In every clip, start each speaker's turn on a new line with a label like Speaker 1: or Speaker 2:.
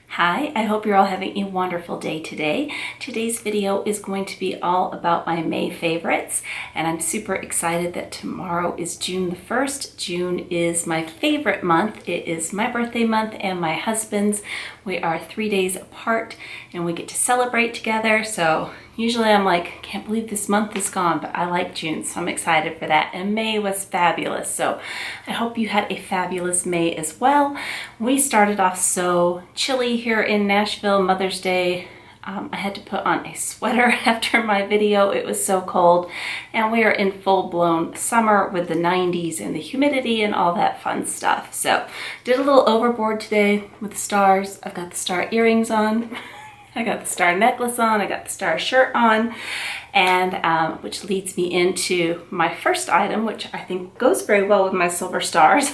Speaker 1: Hi, I hope you're all having a wonderful day today. Today's video is going to be all about my May favorites, and I'm super excited that tomorrow is June the 1st. June is my favorite month. It is my birthday month and my husband's. We are 3 days apart and we get to celebrate together. So usually I'm like, can't believe this month is gone, but I like June, so I'm excited for that. And May was fabulous. So I hope you had a fabulous May as well. We started off so chilly here in Nashville, Mother's Day. I had to put on a sweater after my video. It was so cold, and we are in full-blown summer with the 90s and the humidity and all that fun stuff. So did a little overboard today with the stars. I've got the star earrings on. I got the star necklace on. I got the star shirt on, and which leads me into my first item, which I think goes very well with my silver stars.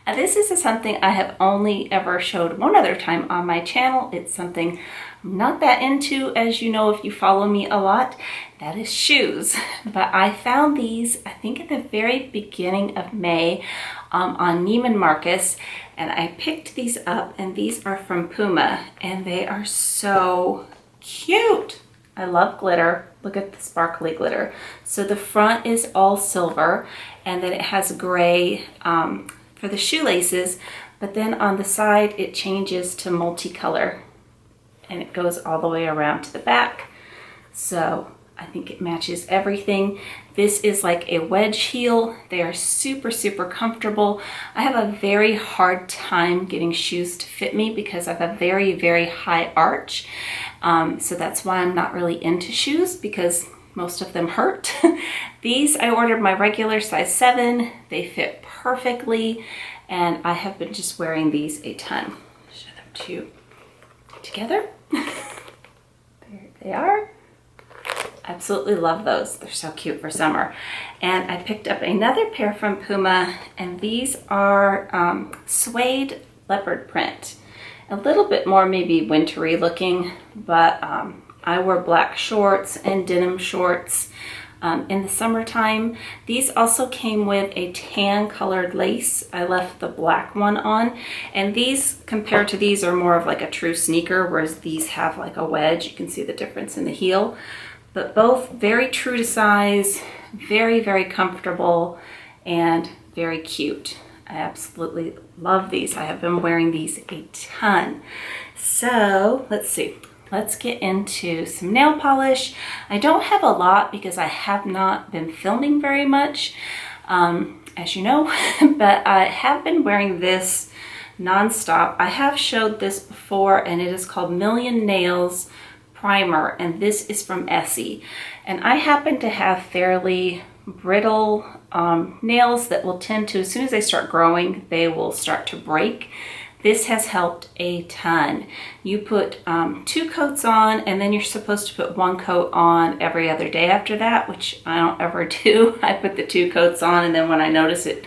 Speaker 1: This is something I have only ever showed one other time on my channel. It's something I'm not that into, as you know if you follow me a lot. That is shoes. But I found these, I think at the very beginning of May on Neiman Marcus, and I picked these up, and these are from Puma, and they are so cute. I love glitter. Look at the sparkly glitter. So the front is all silver, and then it has gray for the shoelaces, but then on the side it changes to multicolor and it goes all the way around to the back. So I think it matches everything. This is like a wedge heel. They are super, super comfortable. I have a very hard time getting shoes to fit me because I have a very, very high arch. So that's why I'm not really into shoes, because most of them hurt. These, I ordered my regular size 7. They fit perfectly, and I have been just wearing these a ton. Show them to you together. There they are. Absolutely love those. They're so cute for summer. And I picked up another pair from Puma, and these are suede leopard print. A little bit more maybe wintry looking, but I wore black shorts and denim shorts in the summertime. These also came with a tan colored lace. I left the black one on, and these compared to these are more of like a true sneaker, whereas these have like a wedge. You can see the difference in the heel, but both very true to size, very, very comfortable, and very cute. I absolutely love these. I have been wearing these a ton. So let's see. Let's get into some nail polish. I don't have a lot because I have not been filming very much, as you know, but I have been wearing this nonstop. I have showed this before, and it is called Million Nails Primer, and this is from Essie. And I happen to have fairly brittle nails that will tend to, as soon as they start growing, they will start to break. This has helped a ton. You put 2 coats on, and then you're supposed to put 1 coat on every other day after that, which I don't ever do. I put the 2 coats on, and then when I notice it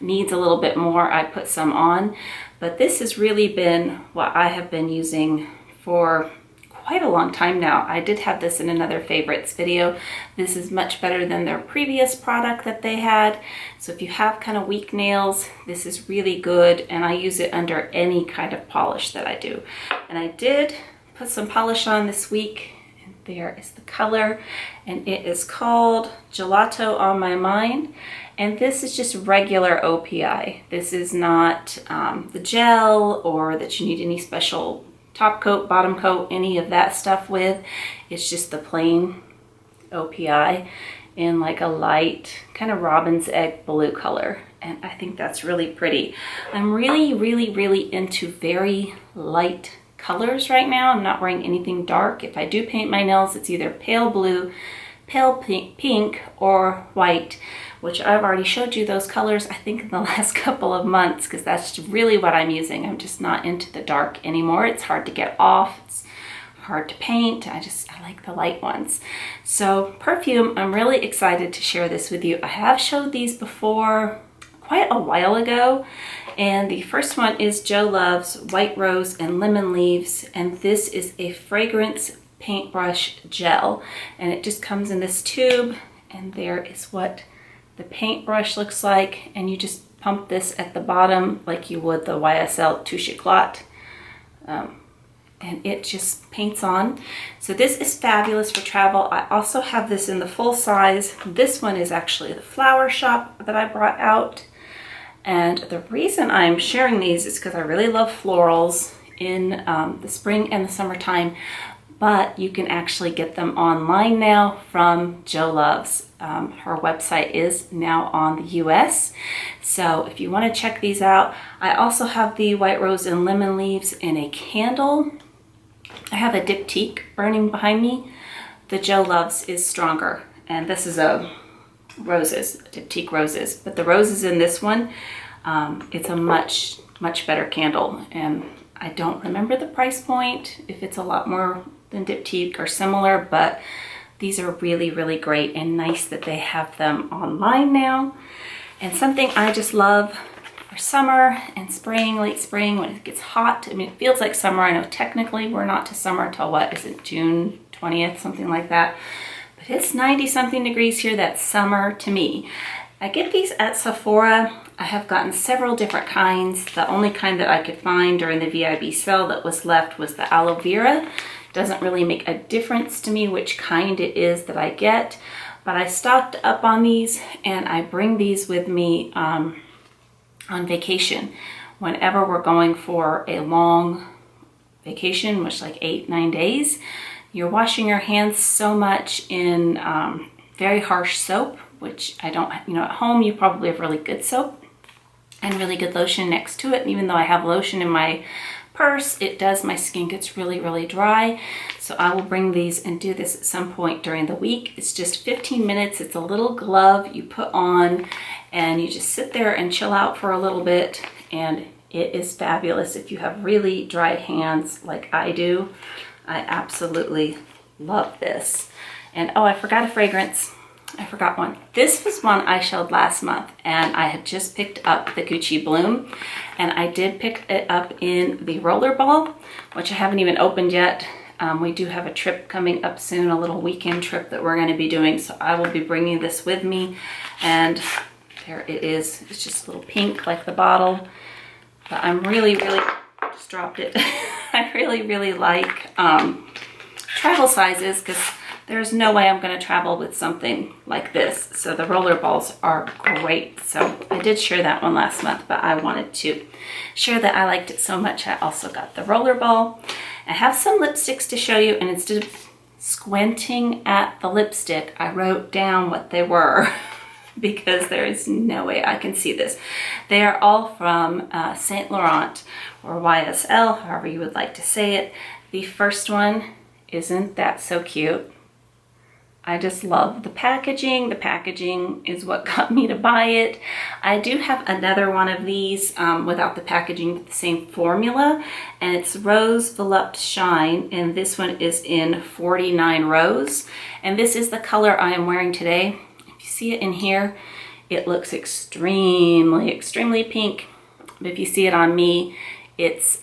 Speaker 1: needs a little bit more, I put some on. But this has really been what I have been using for quite a long time now. I did have this in another favorites video. This is much better than their previous product that they had. So if you have kind of weak nails, this is really good, and I use it under any kind of polish that I do. And I did put some polish on this week, and there is the color, and it is called Gelato on My Mind. And this is just regular OPI. This is not the gel, or that you need any special top coat, bottom coat, any of that stuff with. It's just the plain OPI in like a light kind of robin's egg blue color, and I think that's really pretty. I'm really, really, really into very light colors right now. I'm not wearing anything dark. If I do paint my nails, it's either pale blue, pale pink, or white, which I've already showed you those colors, I think, in the last couple of months, because that's really what I'm using. I'm just not into the dark anymore. It's hard to get off. It's hard to paint. I like the light ones. So perfume, I'm really excited to share this with you. I have showed these before quite a while ago, and the first one is Jo Love's White Rose and Lemon Leaves, and this is a fragrance paintbrush gel, and it just comes in this tube, and there is what the paintbrush looks like, and you just pump this at the bottom like you would the YSL Touche Éclat and it just paints on. So this is fabulous for travel. I also have this in the full size. This one is actually the flower shop that I brought out. And the reason I'm sharing these is because I really love florals in the spring and the summertime, but you can actually get them online now from Jo Loves. Her website is now on the US. So if you want to check these out, I also have the white rose and lemon leaves in a candle. I have a diptyque burning behind me. The Jo Loves is stronger, and this is a roses, diptyque roses, but the roses in this one, it's a much better candle, and I don't remember the price point, if it's a lot more than diptyque or similar, but these are really great, and nice that they have them online now. And something I just love for summer and spring, late spring, when it gets hot. I mean, it feels like summer. I know technically we're not to summer till what is it, June 20th, something like that. But it's 90 something degrees here. That's summer to me. I get these at Sephora. I have gotten several different kinds. The only kind that I could find during the VIB sale that was left was the aloe vera. Doesn't really make a difference to me which kind it is that I get, but I stocked up on these, and I bring these with me on vacation. Whenever we're going for a long vacation, which like 8-9 days, you're washing your hands so much in very harsh soap, which I don't, at home you probably have really good soap and really good lotion next to it. And even though I have lotion in my purse, my skin gets really dry. So I will bring these and do this at some point during the week. It's just 15 minutes. It's a little glove you put on, and you just sit there and chill out for a little bit, and it is fabulous if you have really dry hands like I do. I absolutely love this. And oh, I forgot a fragrance. I forgot one. This was one I showed last month, and I had just picked up the Gucci Bloom, and I did pick it up in the Rollerball, which I haven't even opened yet. We do have a trip coming up soon, a little weekend trip that we're going to be doing, so I will be bringing this with me. And there it is. It's just a little pink like the bottle, but I'm really just dropped it. I really like travel sizes, because there's no way I'm going to travel with something like this. So the roller balls are great. So I did share that one last month, but I wanted to share that I liked it so much. I also got the roller ball. I have some lipsticks to show you, and instead of squinting at the lipstick, I wrote down what they were because there is no way I can see this. They are all from Saint Laurent, or YSL, however you would like to say it. The first one, isn't that so cute? I just love the packaging. The packaging is what got me to buy it. I do have another one of these without the packaging, but the same formula, and it's Rose Volupte Shine, and this one is in 49 Rose, and this is the color I am wearing today. If you see it in here, it looks extremely pink, but if you see it on me, it's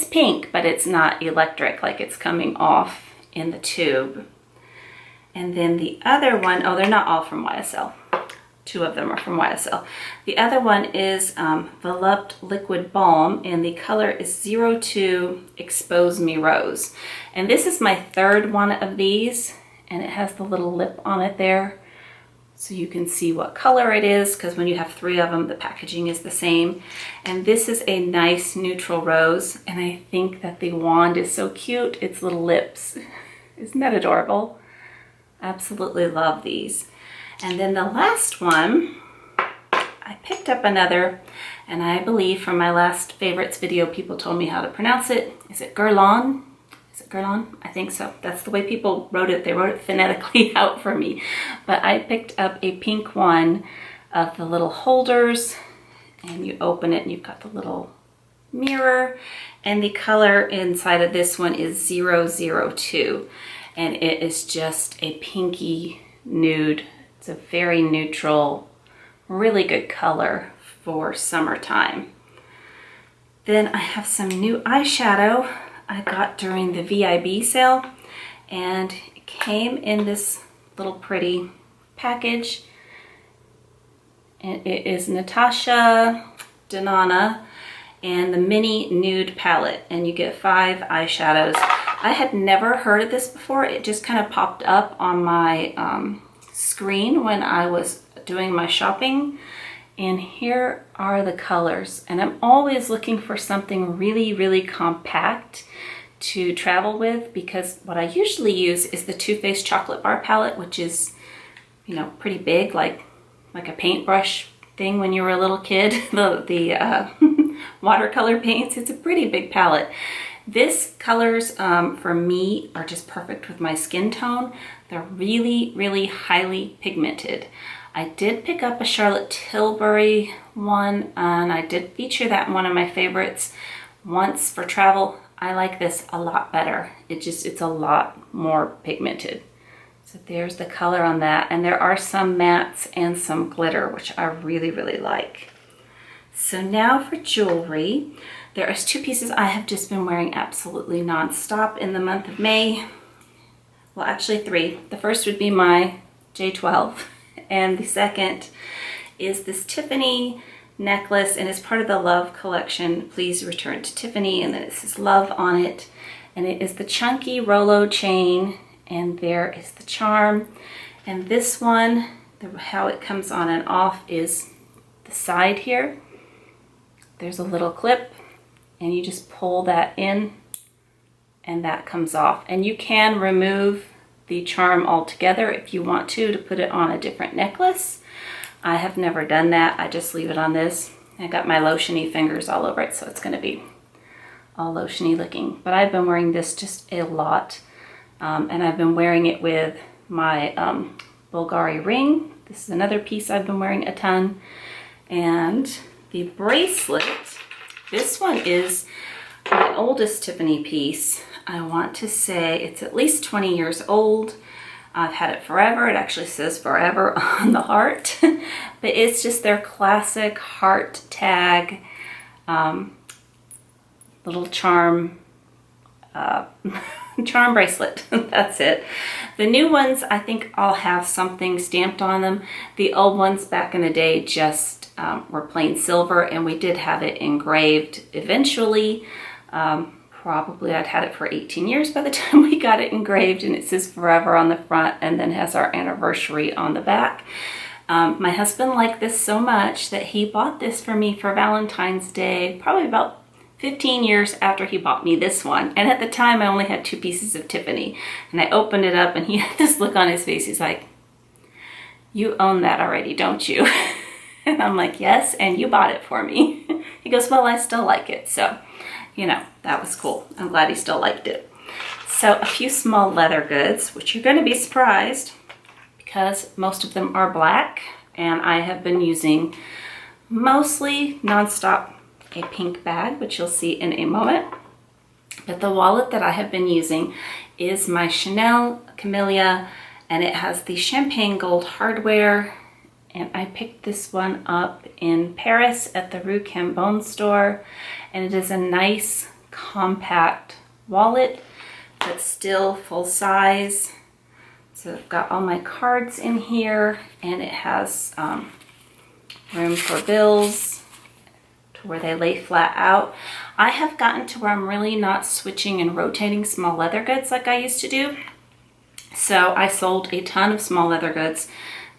Speaker 1: pink, but it's not electric, like it's coming off in the tube. And then the other one, oh, they're not all from YSL. 2 of them are from YSL. The other one is Volupte Liquid Balm, and the color is 02 Expose Me Rose. And this is my 3rd one of these, and it has the little lip on it there, so you can see what color it is, because when you have 3 of them, the packaging is the same. And this is a nice neutral rose, and I think that the wand is so cute. Its little lips. Isn't that adorable? Absolutely love these. And then the last one, I picked up another, and I believe from my last favorites video, people told me how to pronounce it. Is it Guerlain? Is it Guerlain? I think so. That's the way people wrote it. They wrote it phonetically out for me. But I picked up a pink one of the little holders, and you open it and you've got the little mirror, and the color inside of this one is 002. And it is just a pinky nude. It's a very neutral, really good color for summertime. Then I have some new eyeshadow I got during the VIB sale, and it came in this little pretty package. And it is Natasha Denona, and the mini nude palette, and you get 5 eyeshadows. I had never heard of this before. It just kind of popped up on my screen when I was doing my shopping, and here are the colors. And I'm always looking for something really, really compact to travel with, because what I usually use is the Too Faced Chocolate Bar palette, which is, you know, pretty big, like a paintbrush thing when you were a little kid. the watercolor paints. It's a pretty big palette. This colors for me are just perfect with my skin tone. They're really, really highly pigmented. I did pick up a Charlotte Tilbury one, and I did feature that in one of my favorites once for travel. I like this a lot better. It's a lot more pigmented. So there's the color on that. And there are some mattes and some glitter, which I really, really like. So now for jewelry, there is 2 pieces I have just been wearing absolutely non-stop in the month of May. Well, actually 3. The first would be my J12, and the second is this Tiffany necklace, and it's part of the Love collection. Please return to Tiffany, and then it says Love on it, and it is the chunky Rolo chain, and there is the charm. And this one, how it comes on and off is the side here. There's a little clip, and you just pull that in and that comes off. And you can remove the charm altogether if you want to put it on a different necklace. I have never done that. I just leave it on this. I got my lotiony fingers all over it, so it's going to be all lotiony looking. But I've been wearing this just a lot, and I've been wearing it with my Bulgari ring. This is another piece I've been wearing a ton. And the bracelet, this one is my oldest Tiffany piece. I want to say it's at least 20 years old. I've had it forever. It actually says forever on the heart, but it's just their classic heart tag little charm charm bracelet. That's it. The new ones, I think, all have something stamped on them. The old ones back in the day just were plain silver, and we did have it engraved eventually. Probably I'd had it for 18 years by the time we got it engraved, and it says forever on the front and then has our anniversary on the back. My husband liked this so much that he bought this for me for Valentine's Day, probably about 15 years after he bought me this one. And at the time I only had 2 pieces of Tiffany, and I opened it up and he had this look on his face. He's like, "You own that already, don't you?" And I'm like, "Yes, and you bought it for me." He goes, "Well, I still like it." So, you know, that was cool. I'm glad he still liked it. So a few small leather goods, which you're going to be surprised because most of them are black, and I have been using mostly nonstop a pink bag, which you'll see in a moment. But the wallet that I have been using is my Chanel Camellia, and it has the champagne gold hardware. And I picked this one up in Paris at the Rue Cambon store. And it is a nice compact wallet, but still full size. So I've got all my cards in here, and it has room for bills to where they lay flat out. I have gotten to where I'm really not switching and rotating small leather goods like I used to do. So I sold a ton of small leather goods.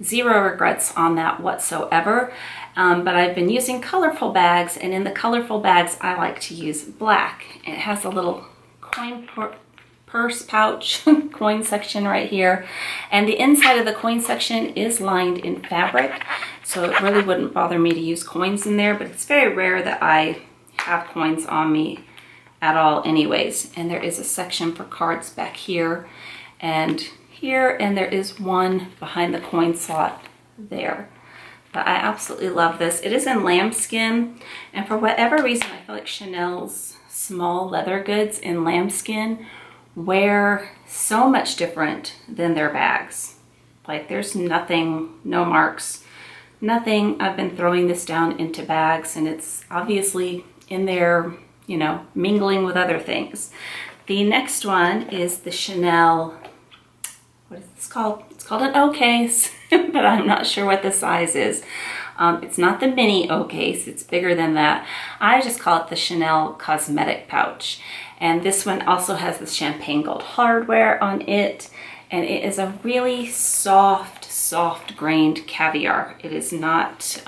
Speaker 1: Zero regrets on that whatsoever. But I've been using colorful bags, and in the colorful bags I like to use black. It has a little coin purse pouch coin section right here, and the inside of the coin section is lined in fabric, so it really wouldn't bother me to use coins in there, but it's very rare that I have coins on me at all anyways. And there is a section for cards back here and here, and there is one behind the coin slot there. But I absolutely love this. It is in lambskin, and for whatever reason, I feel like Chanel's small leather goods in lambskin wear so much different than their bags. Like, there's nothing, no marks, nothing. I've been throwing this down into bags, and it's obviously in there, you know, mingling with other things. The next one is the Chanel, what is this called? It's called an O case, but I'm not sure what the size is It's not the mini O case, it's bigger than that. I just call it the Chanel Cosmetic pouch. And this one also has the champagne gold hardware on it. And it is a really soft grained caviar. It is not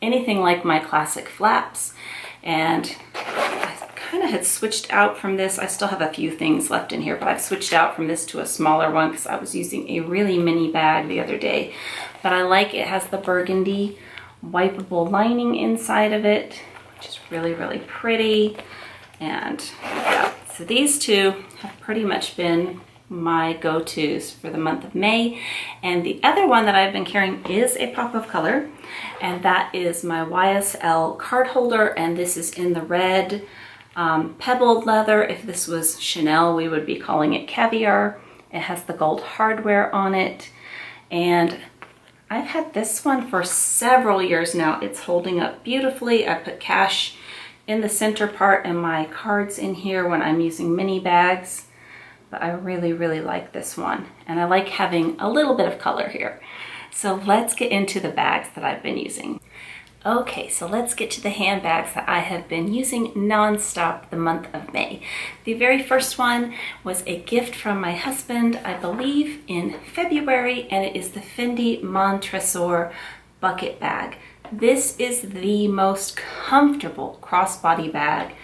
Speaker 1: anything like my classic flaps. And I kind of had switched out from this. I still have a few things left in here, but I've switched out from this to a smaller one because I was using a really mini bag the other day. But I like it has the burgundy wipeable lining inside of it, which is really pretty. And yeah, so these two have pretty much been my go-tos for the month of May. And the other one that I've been carrying is a pop of color, and that is my YSL card holder, and this is in the red pebbled leather. If this was Chanel, we would be calling it caviar. It has the gold hardware on it, and I've had this one for several years now. It's holding up beautifully. I put cash in the center part and my cards in here when I'm using mini bags. But I really like this one, and I like having a little bit of color here. So let's get into the bags that I've been using. Okay, so let's get to the handbags that I have been using non-stop the month of May. The very first one was a gift from my husband, I believe in February, and it is the Fendi Montresor bucket bag. This is the most comfortable crossbody bag.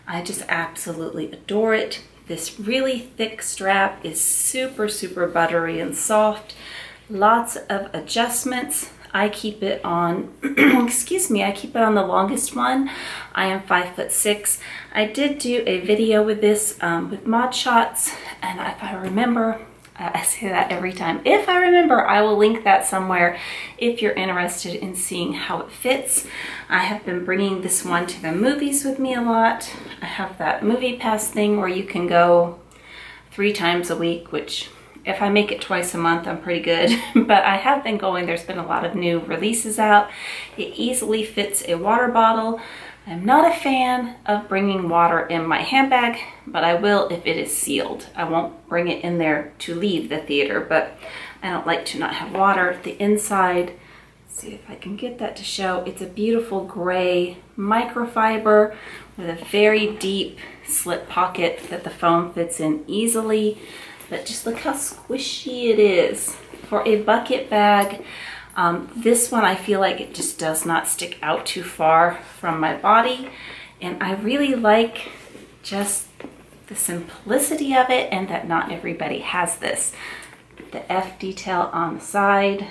Speaker 1: I just absolutely adore it. This really thick strap is super buttery and soft. Lots of adjustments. I keep it on, excuse me, I keep it on the longest one. I am 5'6". I did do a video with this with Mod Shots, and if I remember, I say that every time. If I remember, I will link that somewhere if you're interested in seeing how it fits. I have been bringing this one to the movies with me a lot. I have that movie pass thing where you can go 3 times a week, which if I make it twice a month, I'm pretty good. But I have been going. There's been a lot of new releases out. It easily fits a water bottle. I'm not a fan of bringing water in my handbag, but I will if it is sealed. I won't bring it in there to leave the theater, but I don't like to not have water. The inside, let's see if I can get that to show. It's a beautiful gray microfiber with a very deep slip pocket that the phone fits in easily. But just look how squishy it is. For a bucket bag, this one I feel like it just does not stick out too far from my body, and I really like just the simplicity of it and that not everybody has this. The F detail on the side,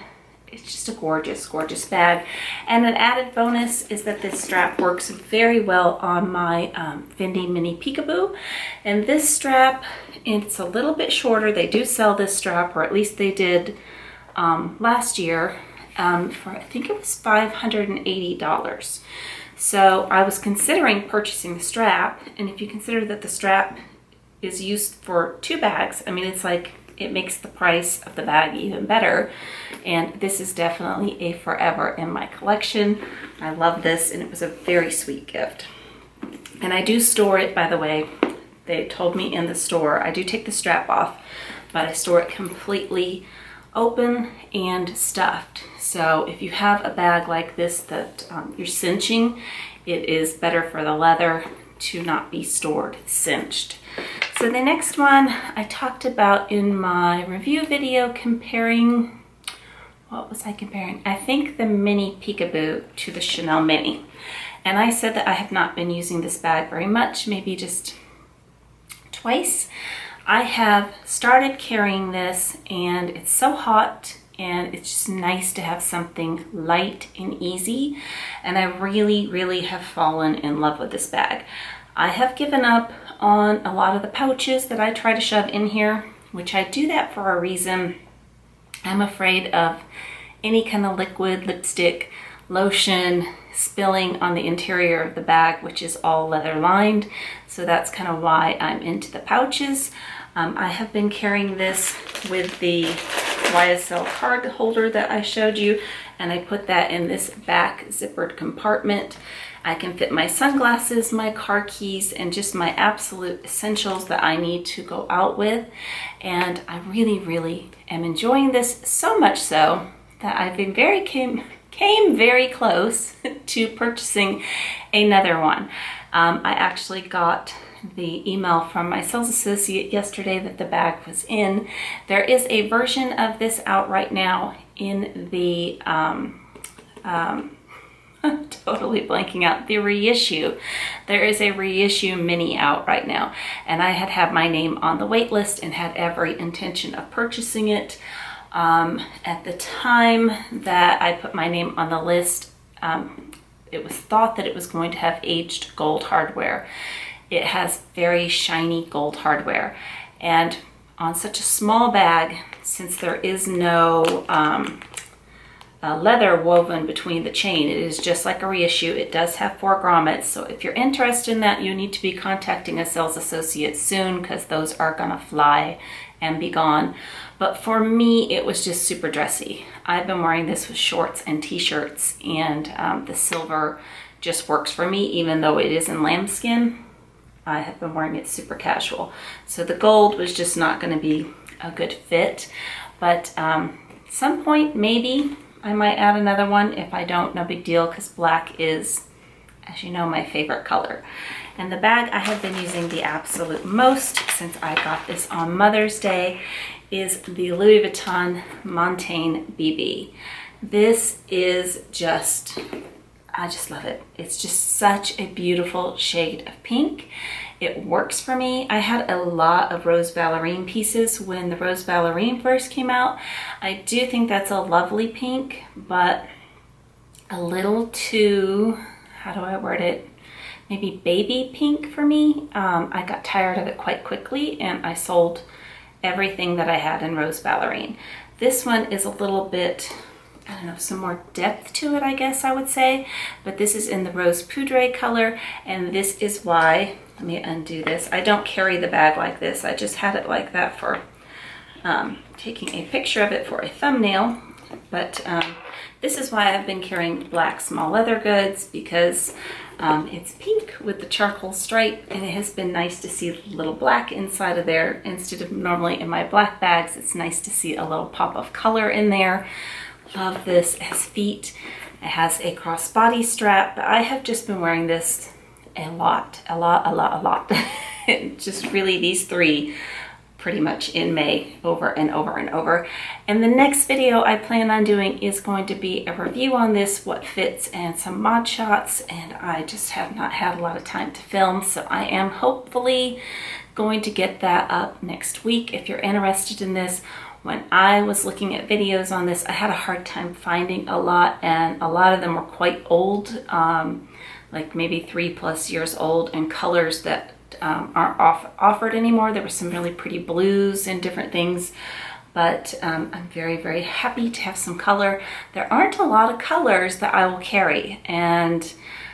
Speaker 1: it's just a gorgeous bag. And an added bonus is that this strap works very well on my Fendi Mini Peekaboo. And this strap, it's a little bit shorter. They do sell this strap, or at least they did last year, for I think it was $580. So I was considering purchasing the strap, and if you consider that the strap is used for 2 bags, I mean, it's like it makes the price of the bag even better. And this is definitely a forever in my collection. I love this, and it was a very sweet gift. And I do store it, by the way. They told me in the store, I do take the strap off, but I store it completely open and stuffed. So if you have a bag like this that you're cinching, it is better for the leather to not be stored cinched. So the next one I talked about in my review video, comparing, what was I comparing? I think the Mini Peekaboo to the Chanel Mini. And I said that I have not been using this bag very much, maybe just twice. I have started carrying this, and it's so hot, and it's just nice to have something light and easy. And I really have fallen in love with this bag. I have given up on a lot of the pouches that I try to shove in here, which I do that for a reason. I'm afraid of any kind of liquid, lipstick, lotion spilling on the interior of the bag, which is all leather lined. So that's kind of why I'm into the pouches. I have been carrying this with the YSL card holder that I showed you, and I put that in this back zippered compartment. I can fit my sunglasses, my car keys, and just my absolute essentials that I need to go out with. And I really am enjoying this, so much so that I've been very came very close to purchasing another one. I actually got the email from my sales associate yesterday that the bag was in. There is a version of this out right now in the I'm totally blanking out, the reissue. There is a reissue mini out right now, and I had my name on the wait list and had every intention of purchasing it. At the time that I put my name on the list, it was thought that it was going to have aged gold hardware. It has very shiny gold hardware, and on such a small bag, since there is no leather woven between the chain, it is just like a reissue. It does have 4 grommets, so if you're interested in that, you need to be contacting a sales associate soon, because those are gonna fly and be gone. But for me, it was just super dressy. I've been wearing this with shorts and t-shirts, and the silver just works for me, even though it is in lambskin. I have been wearing it super casual. So the gold was just not gonna be a good fit, but some point, maybe I might add another one. If I don't, no big deal, because black is, as you know, my favorite color. And the bag I have been using the absolute most since I got this on Mother's Day is the Louis Vuitton Montaigne BB. This is just, I just love it. It's just such a beautiful shade of pink. It works for me. I had a lot of rose ballerine pieces when the rose ballerine first came out. I do think that's a lovely pink, but a little too, how do I word it? Maybe baby pink for me. I got tired of it quite quickly, and I sold everything that I had in rose ballerine. This one is a little bit, I don't know, some more depth to it, I guess I would say. But this is in the rose poudre color, and this is why, let me undo this. I don't carry the bag like this. I just had it like that for taking a picture of it for a thumbnail. But this is why I've been carrying black small leather goods, because it's pink with the charcoal stripe, and it has been nice to see a little black inside of there. Instead of normally in my black bags, it's nice to see a little pop of color in there. Love this. It has feet. It has a crossbody strap. But I have just been wearing this a lot. Just really these 3 pretty much in May, over and over and over. And the next video I plan on doing is going to be a review on this, what fits, and some mod shots, and I just have not had a lot of time to film, so I am hopefully going to get that up next week. If you're interested in this, when I was looking at videos on this, I had a hard time finding a lot, and a lot of them were quite old, like maybe 3+ years old, and colors that aren't offered anymore. There were some really pretty blues and different things, but I'm very, very happy to have some color. There aren't a lot of colors that I will carry, and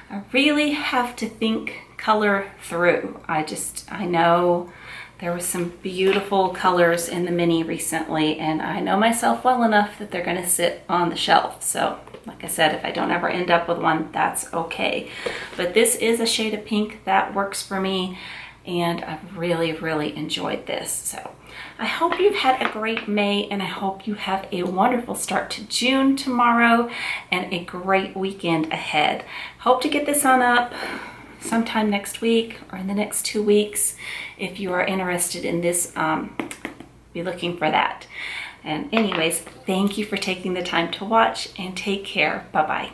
Speaker 1: I really have to think color through. I know there was some beautiful colors in the mini recently, and I know myself well enough that they're gonna sit on the shelf. So like I said, if I don't ever end up with one, that's okay. But this is a shade of pink that works for me, and I've really, really enjoyed this. So I hope you've had a great May, and I hope you have a wonderful start to June tomorrow and a great weekend ahead. Hope to get this on up sometime next week or in the next 2 weeks. If you are interested in this, be looking for that. And anyways, thank you for taking the time to watch, and take care. Bye-bye.